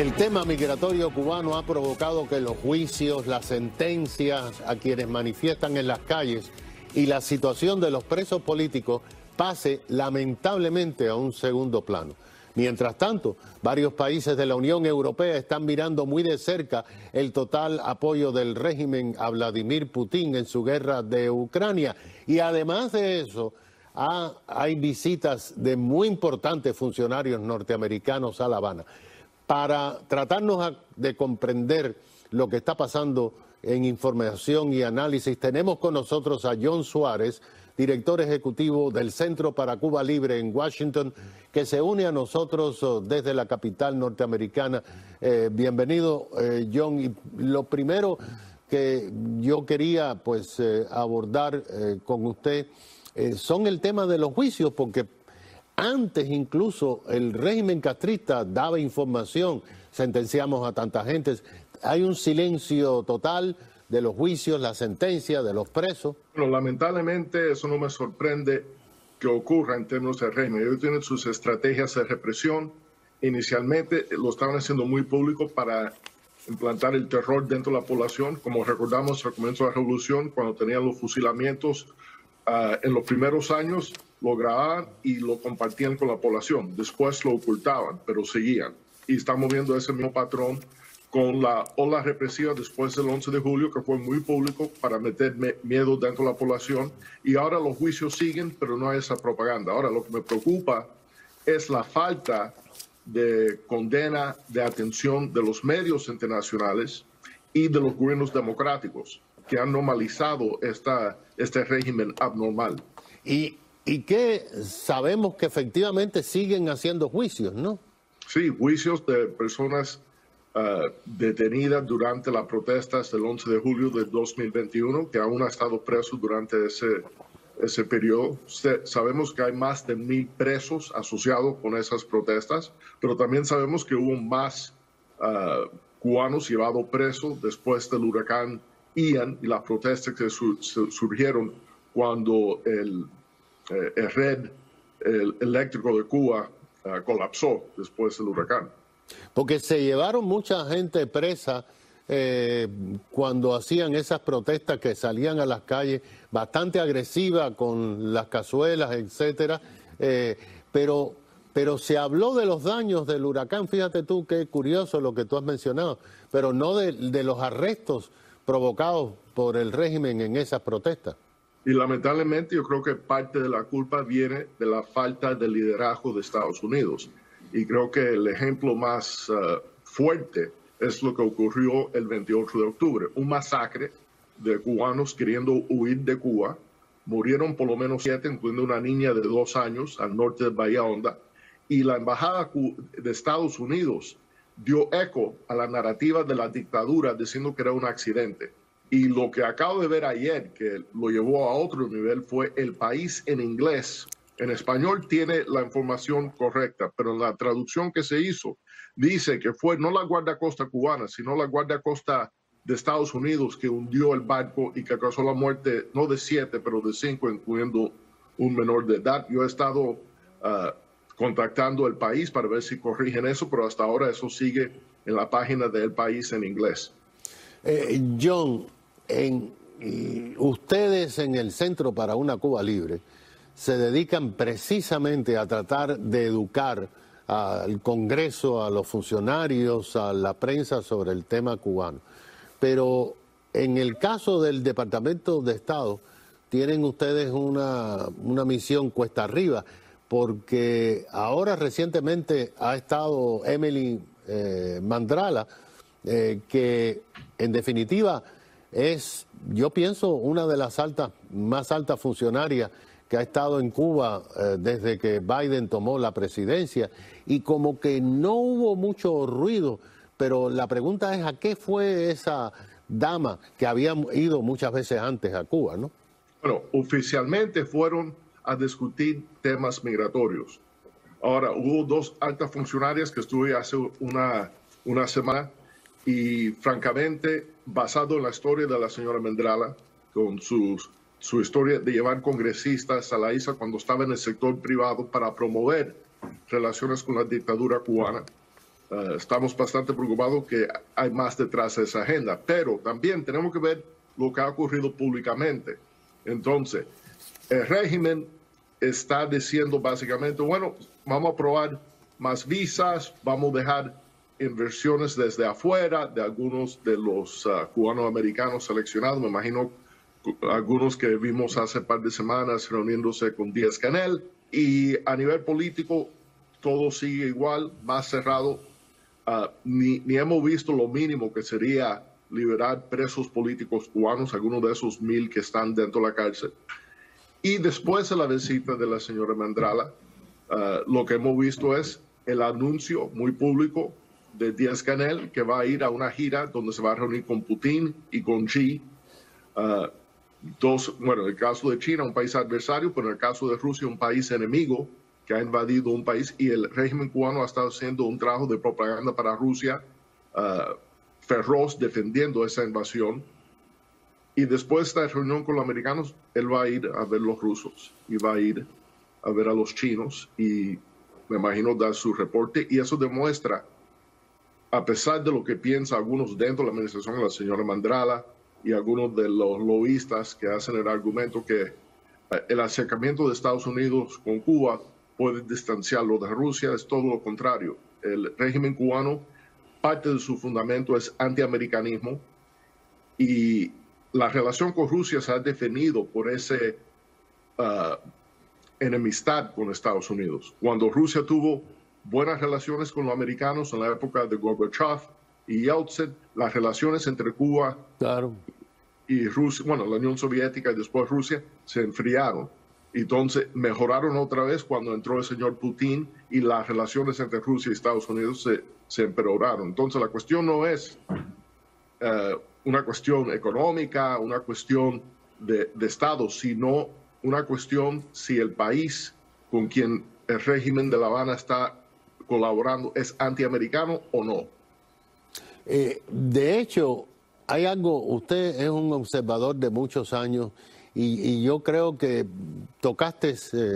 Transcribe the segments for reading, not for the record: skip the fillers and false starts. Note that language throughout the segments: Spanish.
El tema migratorio cubano ha provocado que los juicios, las sentencias a quienes manifiestan en las calles y la situación de los presos políticos pase lamentablemente a un segundo plano. Mientras tanto, varios países de la Unión Europea están mirando muy de cerca el total apoyo del régimen a Vladimir Putin en su guerra de Ucrania. Y además de eso, hay visitas de muy importantes funcionarios norteamericanos a La Habana. Para tratarnos de comprender lo que está pasando en información y análisis, tenemos con nosotros a John Suárez, director ejecutivo del Centro para Cuba Libre en Washington, que se une a nosotros desde la capital norteamericana. Bienvenido, John. Y lo primero que yo quería abordar con usted son el tema de los juicios, porque antes incluso el régimen castrista daba información, sentenciamos a tanta gente. Hay un silencio total de los juicios, la sentencia de los presos. Bueno, lamentablemente eso no me sorprende que ocurra en términos del régimen. Ellos tienen sus estrategias de represión. Inicialmente lo estaban haciendo muy público para implantar el terror dentro de la población. Como recordamos al comienzo de la revolución, cuando tenían los fusilamientos, en los primeros años lo grababan y lo compartían con la población. Después lo ocultaban, pero seguían. Y estamos viendo ese mismo patrón con la ola represiva después del 11 de julio, que fue muy público para meter miedo dentro de la población. Y ahora los juicios siguen, pero no hay esa propaganda. Ahora lo que me preocupa es la falta de condena, de atención de los medios internacionales y de los gobiernos democráticos que han normalizado este régimen abnormal. Y que sabemos que efectivamente siguen haciendo juicios, ¿no? Sí, juicios de personas detenidas durante las protestas del 11 de julio de 2021, que aún ha estado preso durante ese periodo. Sabemos que hay más de 1,000 presos asociados con esas protestas, pero también sabemos que hubo más cubanos llevados presos después del huracán Ian y las protestas que surgieron cuando el red eléctrico de Cuba colapsó después del huracán. Porque se llevaron mucha gente presa cuando hacían esas protestas que salían a las calles, bastante agresivas con las cazuelas, etcétera. Pero se habló de los daños del huracán. Fíjate tú qué curioso lo que tú has mencionado, pero no de los arrestos provocados por el régimen en esas protestas. Y lamentablemente yo creo que parte de la culpa viene de la falta de liderazgo de Estados Unidos. Y creo que el ejemplo más fuerte es lo que ocurrió el 28 de octubre. Un masacre de cubanos queriendo huir de Cuba. Murieron por lo menos 7, incluyendo una niña de 2 años al norte de Bahía Honda. Y la embajada de Estados Unidos dio eco a la narrativa de la dictadura diciendo que era un accidente. Y lo que acabo de ver ayer, que lo llevó a otro nivel, fue El País en inglés. En español tiene la información correcta, pero en la traducción que se hizo dice que fue no la guardacosta cubana, sino la guardacosta de Estados Unidos que hundió el barco y que causó la muerte no de 7, pero de 5, incluyendo un menor de edad. Yo he estado contactando El País para ver si corrigen eso, pero hasta ahora eso sigue en la página de El País en inglés. John, ustedes en el Centro para una Cuba Libre se dedican precisamente a tratar de educar al Congreso, a los funcionarios, a la prensa sobre el tema cubano. Pero en el caso del Departamento de Estado, tienen ustedes una misión cuesta arriba, porque ahora recientemente ha estado Emily Mandrala, que en definitiva es, yo pienso, una de las más altas funcionarias que ha estado en Cuba desde que Biden tomó la presidencia, y como que no hubo mucho ruido, pero la pregunta es ¿a qué fue esa dama que había ido muchas veces antes a Cuba, ¿no? Bueno, oficialmente fueron a discutir temas migratorios. Ahora, hubo 2 altas funcionarias que estuve hace una semana y francamente, basado en la historia de la señora Mandrala, con su historia de llevar congresistas a la isla cuando estaba en el sector privado para promover relaciones con la dictadura cubana, Estamos bastante preocupados que hay más detrás de esa agenda, pero también tenemos que ver lo que ha ocurrido públicamente. Entonces, el régimen está diciendo básicamente, bueno, vamos a aprobar más visas, vamos a dejar inversiones desde afuera de algunos de los cubanos americanos seleccionados. Me imagino algunos que vimos hace un par de semanas reuniéndose con Díaz-Canel. Y a nivel político, todo sigue igual, más cerrado. Ni hemos visto lo mínimo que sería liberar presos políticos cubanos, algunos de esos 1,000 que están dentro de la cárcel. Y después de la visita de la señora Mandrala, lo que hemos visto es el anuncio muy público de Díaz-Canel, que va a ir a una gira donde se va a reunir con Putin y con Xi. Bueno, en el caso de China, un país adversario, pero en el caso de Rusia, un país enemigo que ha invadido un país, y el régimen cubano ha estado haciendo un trabajo de propaganda para Rusia feroz, defendiendo esa invasión. Y después de esta reunión con los americanos, él va a ir a ver a los rusos y va a ir a ver a los chinos y me imagino dar su reporte. Y eso demuestra, a pesar de lo que piensan algunos dentro de la administración, la señora Mandrala y algunos de los lobistas que hacen el argumento que el acercamiento de Estados Unidos con Cuba puede distanciarlo de Rusia, es todo lo contrario. El régimen cubano, parte de su fundamento es antiamericanismo y la relación con Rusia se ha definido por esa enemistad con Estados Unidos. Cuando Rusia tuvo buenas relaciones con los americanos en la época de Gorbachev y Yeltsin, las relaciones entre Cuba y Rusia, bueno, la Unión Soviética y después Rusia, se enfriaron. Entonces mejoraron otra vez cuando entró el señor Putin y las relaciones entre Rusia y Estados Unidos se empeoraron. Entonces la cuestión no es una cuestión económica, una cuestión de Estado, sino una cuestión si el país con quien el régimen de La Habana está colaborando es antiamericano o no. De hecho, hay algo, usted es un observador de muchos años y yo creo que tocaste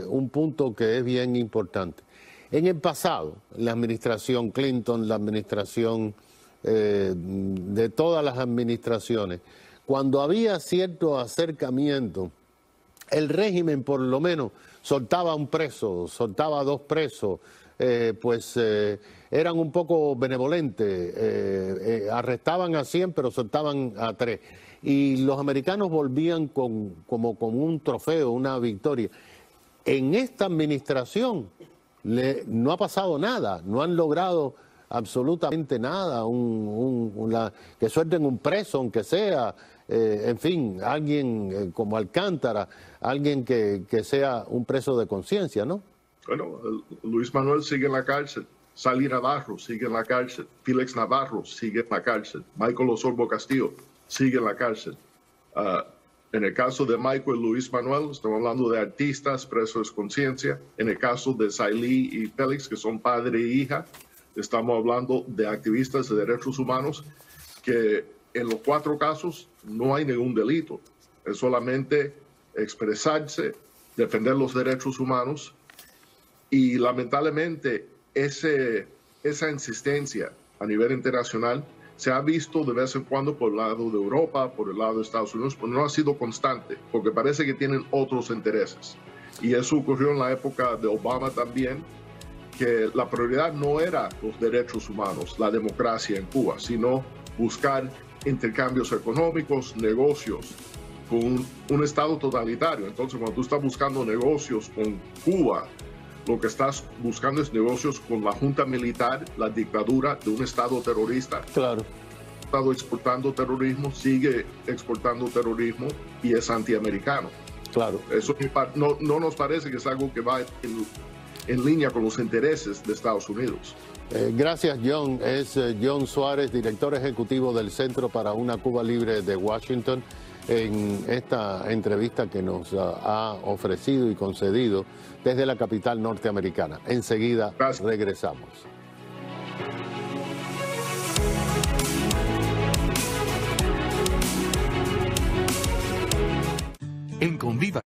un punto que es bien importante. En el pasado, la administración Clinton, la administración de todas las administraciones, cuando había cierto acercamiento, el régimen por lo menos soltaba un preso, soltaba 2 presos, eran un poco benevolentes, arrestaban a 100 pero soltaban a 3. Y los americanos volvían como con un trofeo, una victoria. En esta administración no ha pasado nada, no han logrado absolutamente nada, que suelten un preso, aunque sea, en fin, alguien como Alcántara, alguien que sea un preso de conciencia, ¿no? Bueno, Luis Manuel sigue en la cárcel, Sally Navarro sigue en la cárcel, Félix Navarro sigue en la cárcel, Michael Osorbo Castillo sigue en la cárcel. En el caso de Michael y Luis Manuel, estamos hablando de artistas presos de conciencia. En el caso de Sally y Félix, que son padre e hija, estamos hablando de activistas de derechos humanos que en los 4 casos no hay ningún delito. Es solamente expresarse, defender los derechos humanos y lamentablemente esa insistencia a nivel internacional se ha visto de vez en cuando por el lado de Europa, por el lado de Estados Unidos, pero no ha sido constante porque parece que tienen otros intereses. Y eso ocurrió en la época de Obama también, que la prioridad no era los derechos humanos, la democracia en Cuba, sino buscar intercambios económicos, negocios con un Estado totalitario. Entonces, cuando tú estás buscando negocios con Cuba, lo que estás buscando es negocios con la junta militar, la dictadura de un Estado terrorista. Claro. Ha estado exportando terrorismo, sigue exportando terrorismo y es antiamericano. Claro. Eso no nos parece que es algo que va en línea con los intereses de Estados Unidos. Gracias, John. Es John Suárez, director ejecutivo del Centro para una Cuba Libre de Washington, en esta entrevista que nos ha ofrecido y concedido desde la capital norteamericana. Enseguida regresamos. En Conviva